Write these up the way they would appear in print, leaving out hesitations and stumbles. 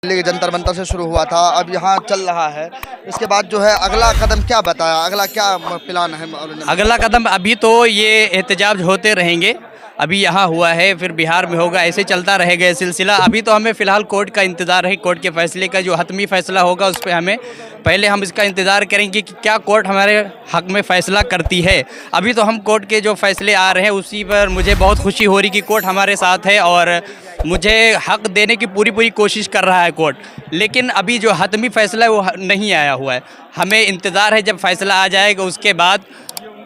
दिल्ली के जंतर मंतर से शुरू हुआ था, अब यहाँ चल रहा है। इसके बाद जो है अगला कदम क्या बताया, अगला क्या प्लान है? अगला कदम अभी तो ये एहतजाज होते रहेंगे। अभी यहाँ हुआ है, फिर बिहार में होगा, ऐसे चलता रहेगा सिलसिला। अभी तो हमें फ़िलहाल कोर्ट का इंतज़ार है, कोर्ट के फैसले का जो हतमी फ़ैसला होगा उस पर हमें पहले हम इसका इंतज़ार करेंगे कि क्या कोर्ट हमारे हक़ में फ़ैसला करती है। अभी तो हम कोर्ट के जो फैसले आ रहे हैं उसी पर मुझे बहुत खुशी हो रही कि कोर्ट हमारे साथ है और मुझे हक़ देने की पूरी कोशिश कर रहा है कोर्ट। लेकिन अभी जो हतमी फ़ैसला है वो नहीं आया हुआ है। हमें इंतज़ार है जब फ़ैसला आ जाएगा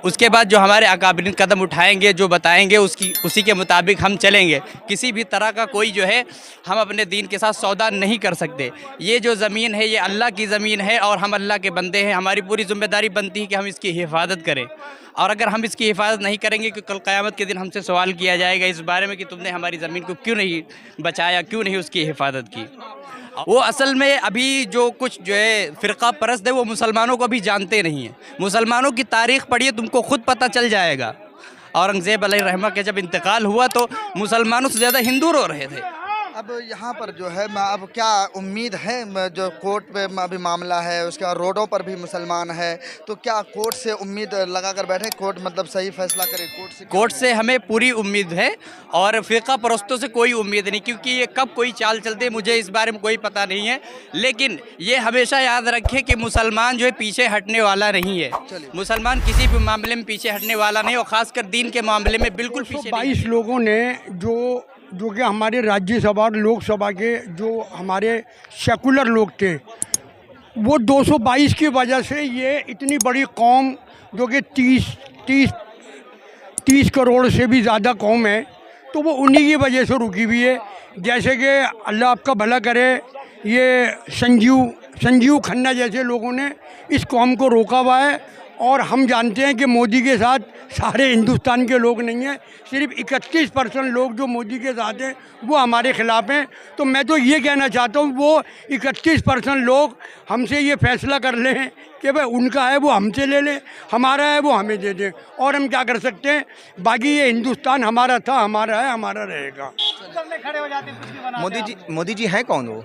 उसके बाद जो हमारे अकाबरीन कदम उठाएंगे, जो बताएंगे उसी के मुताबिक हम चलेंगे। किसी भी तरह का कोई जो है हम अपने दीन के साथ सौदा नहीं कर सकते। ये जो ज़मीन है ये अल्लाह की ज़मीन है और हम अल्लाह के बंदे हैं। हमारी पूरी ज़िम्मेदारी बनती है कि हम इसकी हिफाजत करें, और अगर हम इसकी हिफाजत नहीं करेंगे कि कल क़यामत के दिन हमसे सवाल किया जाएगा इस बारे में कि तुमने हमारी ज़मीन को क्यों नहीं बचाया, क्यों नहीं उसकी हिफाजत की। वो असल में अभी जो कुछ जो है फ़िरका परस्त है वो मुसलमानों को अभी जानते नहीं हैं। मुसलमानों की तारीख़ पढ़िए, तुमको खुद पता चल जाएगा। औरंगज़ेब अलैहिर्रहमा के जब इंतकाल हुआ तो मुसलमानों से ज़्यादा हिंदू रो रहे थे। अब यहाँ पर जो है अब क्या उम्मीद है, जो कोर्ट पे अभी मामला है उसके बाद रोडों पर भी मुसलमान है, तो क्या कोर्ट से उम्मीद लगा कर बैठे, कोर्ट मतलब सही फैसला करे? कोर्ट से हमें पूरी उम्मीद है और फ़िरका परस्तों से कोई उम्मीद नहीं, क्योंकि ये कब कोई चाल चलते हैं मुझे इस बारे में कोई पता नहीं है। लेकिन ये हमेशा याद रखें कि मुसलमान जो है पीछे हटने वाला नहीं है। मुसलमान किसी भी मामले में पीछे हटने वाला नहीं, और ख़ासकर दीन के मामले में बिल्कुल पीछे। 22 लोगों ने जो कि हमारे राज्यसभा और लोकसभा के जो हमारे सेकुलर लोग थे, वो 222 की वजह से ये इतनी बड़ी कौम जो कि 30 करोड़ से भी ज़्यादा कौम है, तो वो उन्हीं की वजह से रुकी हुई है। जैसे कि अल्लाह आपका भला करे, ये संजीव खन्ना जैसे लोगों ने इस कौम को रोका हुआ है। और हम जानते हैं कि मोदी के साथ सारे हिंदुस्तान के लोग नहीं हैं, सिर्फ 31% लोग जो मोदी के साथ हैं वो हमारे ख़िलाफ़ हैं। तो मैं तो ये कहना चाहता हूँ वो 31% लोग हमसे ये फैसला कर लें कि भाई उनका है वो हमसे ले लें, हमारा है वो हमें दे दें, और हम क्या कर सकते हैं। बाकी ये हिंदुस्तान हमारा था, हमारा है, हमारा रहेगा। मोदी जी हैं कौन? वो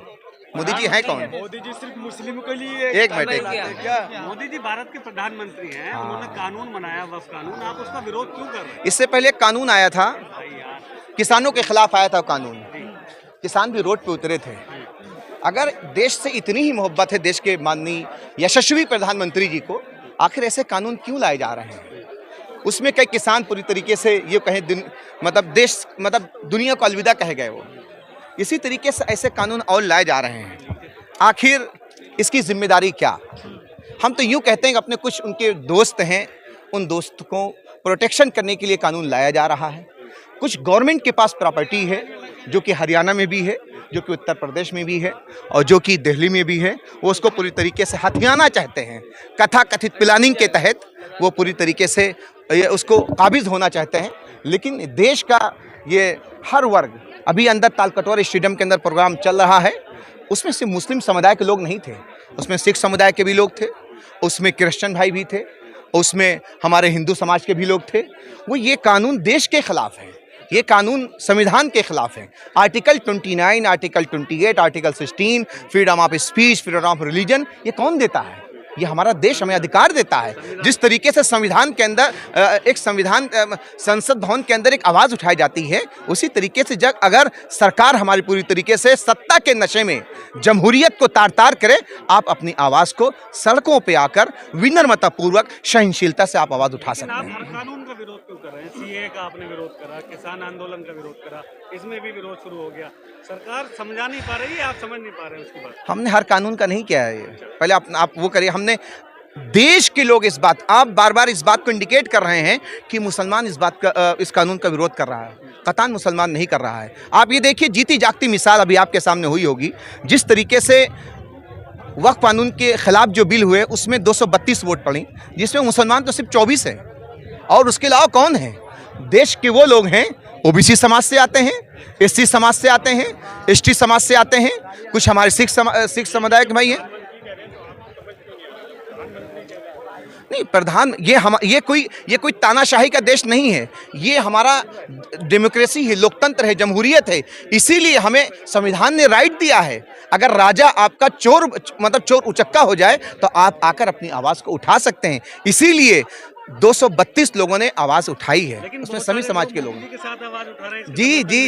मोदी जी हैं कौन? मोदी जी सिर्फ मुस्लिमों के लिए एक मिनट क्या? मोदी जी भारत के प्रधानमंत्री हैं, उन्होंने कानून बनाया, वक्फ कानून, आप उसका विरोध क्यों कर रहे हैं? इससे पहले कानून आया था, किसानों के खिलाफ आया था कानून, किसान भी रोड पे उतरे थे। अगर देश से इतनी ही मोहब्बत है देश के माननीय यशस्वी प्रधानमंत्री जी को, आखिर ऐसे कानून क्यों लाए जा रहे हैं? उसमें कई किसान पूरी तरीके से ये कहें मतलब दुनिया को अलविदा कहे गए। वो इसी तरीके से ऐसे कानून और लाए जा रहे हैं। आखिर इसकी जिम्मेदारी क्या? हम तो यूँ कहते हैं कि अपने कुछ उनके दोस्त हैं, उन दोस्त को प्रोटेक्शन करने के लिए कानून लाया जा रहा है। कुछ गवर्नमेंट के पास प्रॉपर्टी है जो कि हरियाणा में भी है, जो कि उत्तर प्रदेश में भी है और जो कि दिल्ली में भी है, वो उसको पूरी तरीके से हथियाना चाहते हैं। कथित प्लानिंग के तहत वो पूरी तरीके से उसको काबिज होना चाहते हैं। लेकिन देश का ये हर वर्ग, अभी अंदर तालकटोरा स्टेडियम के अंदर प्रोग्राम चल रहा है, उसमें सिर्फ मुस्लिम समुदाय के लोग नहीं थे, उसमें सिख समुदाय के भी लोग थे, उसमें क्रिश्चियन भाई भी थे, उसमें हमारे हिंदू समाज के भी लोग थे। वो ये कानून देश के खिलाफ है, ये कानून संविधान के खिलाफ है। Article 29, article 28, article 16, freedom of speech, freedom of religion, ये कौन देता है? ये हमारा देश हमें अधिकार देता है। जिस तरीके से संविधान के अंदर एक संसद भवन के अंदर एक आवाज़ उठाई जाती है, उसी तरीके से जब अगर सरकार हमारी पूरी तरीके से सत्ता के नशे में जमहूरियत को तार-तार करे, आप अपनी आवाज़ को सड़कों पे आकर विनम्रतापूर्वक सहनशीलता से आप आवाज़ उठा सकते हैं। आप कानून का विरोध क्यों कर रहे हैं? सीए का आपने विरोध करा, किसान आंदोलन का विरोध करा, इसमें भी विरोध शुरू हो गया। सरकार समझा नहीं पा रही है, आप समझ नहीं पा रहे हैं उसकी बात। हमने हर कानून का नहीं किया है ये, पहले आप वो करिए। हमने देश के लोग इस बात, आप बार बार इस बात को इंडिकेट कर रहे हैं कि मुसलमान इस कानून का विरोध कर रहा है। कतान मुसलमान नहीं कर रहा है। आप ये देखिए, जीती जागती मिसाल अभी आपके सामने हुई होगी। जिस तरीके से वक्फ कानून के खिलाफ जो बिल हुए उसमें 232 वोट पड़ी, जिसमें मुसलमान तो सिर्फ 24 है, और उसके अलावा कौन है? देश के वो लोग हैं, ओबीसी समाज से आते हैं, एससी समाज से आते हैं, एसटी समाज से आते हैं, कुछ हमारे सिख समुदाय के भाई हैं। नहीं, प्रधान ये कोई तानाशाही का देश नहीं है, ये हमारा डेमोक्रेसी है, लोकतंत्र है, जमहूरियत है। इसीलिए हमें संविधान ने राइट दिया है, अगर राजा आपका चोर उचक्का हो जाए तो आप आकर अपनी आवाज़ को उठा सकते हैं। इसीलिए 232 लोगों ने आवाज़ उठाई है, उसमें सभी समाज के लोग के साथ आवाज उठा रहे हैं।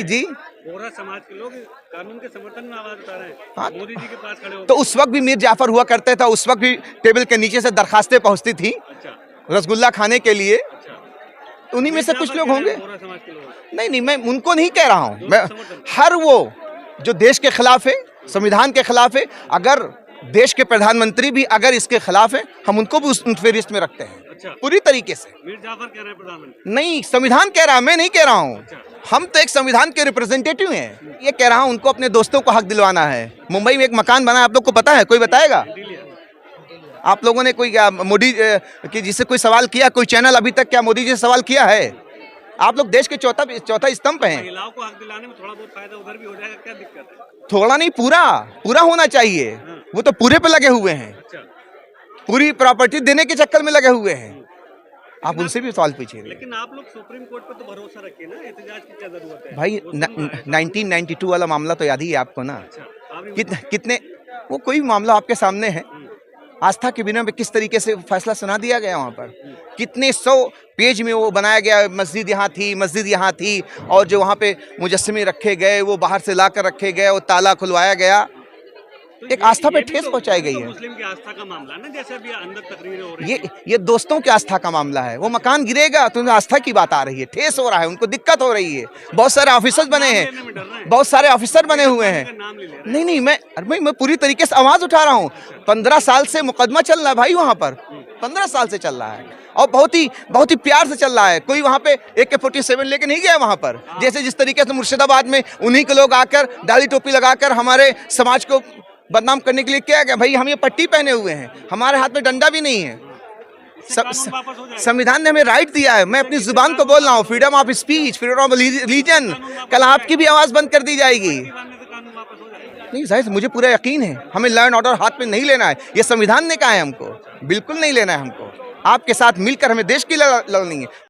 जी पूरा समाज के लोग कानून के समर्थन में आवाज उठा रहे हैं। हाँ, मोदी जी के पास खड़े हो। तो उस वक्त भी मीर जाफर हुआ करते थे, उस वक्त भी टेबल के नीचे से दरखास्तें पहुंचती थी अच्छा, रसगुल्ला खाने के लिए। अच्छा। उन्हीं में से कुछ लोग होंगे। पूरा समाज के लोग। नहीं, मैं उनको नहीं कह रहा हूँ, मैं हर वो जो देश के खिलाफ है, संविधान के खिलाफ है, अगर देश के प्रधानमंत्री भी अगर इसके खिलाफ है, हम उनको भी उस फेरिस्त में रखते हैं। अच्छा। पूरी तरीके से। मीर जाफर कह रहे हैं प्रधानमंत्री। नहीं, संविधान कह रहा, मैं नहीं कह रहा हूँ। अच्छा। हम तो एक संविधान के रिप्रेजेंटेटिव हैं। ये कह रहा हूँ उनको अपने दोस्तों को हक दिलवाना है। मुंबई में एक मकान बना है, आप लोग को पता है? कोई बताएगा? आप लोगों ने कोई क्या मोदी की जिससे कोई सवाल किया? कोई चैनल अभी तक क्या मोदी जी से सवाल किया है? आप लोग देश के चौथा स्तंभ हैं। महिलाओं को हक दिलाने में थोड़ा बहुत फायदा उधर भी हो जाएगा, क्या दिक्कत है? थोड़ा नहीं, पूरा होना चाहिए। वो तो पूरे पे लगे हुए हैं, अच्छा। पूरी प्रॉपर्टी देने के चक्कर में लगे हुए हैं। आप उनसे भी सवाल पूछिए। लेकिन आप लोग सुप्रीम कोर्ट पर तो भरोसा रखिए ना, एहतजाज की क्या जरूरत है? भाई 1992 वाला मामला तो याद ही है आपको ना? अच्छा, कितने वो कोई भी मामला आपके सामने है, आस्था के बिना में किस तरीके से फैसला सुना दिया गया वहाँ पर। कितने 100 पेज में वो बनाया गया, मस्जिद यहाँ थी और जो वहाँ पे मुजस्समे रखे गए वो बाहर से लाकर रखे गए, वो ताला खुलवाया गया, तो एक आस्था पे ठेस पहुंचाई गई है। मुस्लिम की आस्था का मामला ना, जैसे अभी अंदर तकरीरें हो रही है। ये दोस्तों की आस्था का मामला है। वो मकान गिरेगा तो आस्था की बात आ रही है, ठेस हो रहा है, उनको दिक्कत हो रही है। बहुत सारे ऑफिसर्स बने हैं, बहुत सारे ऑफिसर बने हुए हैं। नहीं, मैं पूरी तरीके से आवाज उठा रहा हूँ। 15 साल से मुकदमा चल रहा है भाई वहाँ पर, 15 साल से चल रहा है और बहुत ही प्यार से चल रहा है। कोई वहाँ पे AK-47 लेके नहीं गया वहाँ पर। जैसे जिस तरीके से मुर्शिदाबाद में उन्हीं के लोग आकर दाढ़ी टोपी लगाकर हमारे समाज को बदनाम करने के लिए किया गया। भाई हम ये पट्टी पहने हुए हैं, हमारे हाथ में डंडा भी नहीं है। संविधान ने हमें राइट दिया है। मैं अपनी जुबान को बोल रहा हूँ, freedom of speech, freedom of religion. कल आपकी भी आवाज़ बंद कर दी जाएगी। नहीं जाहिर, मुझे पूरा यकीन है हमें लॉ एंड ऑर्डर हाथ में नहीं लेना है। ये संविधान ने कहा है हमको, बिल्कुल नहीं लेना है हमको। आपके साथ मिलकर हमें देश की लड़नी है।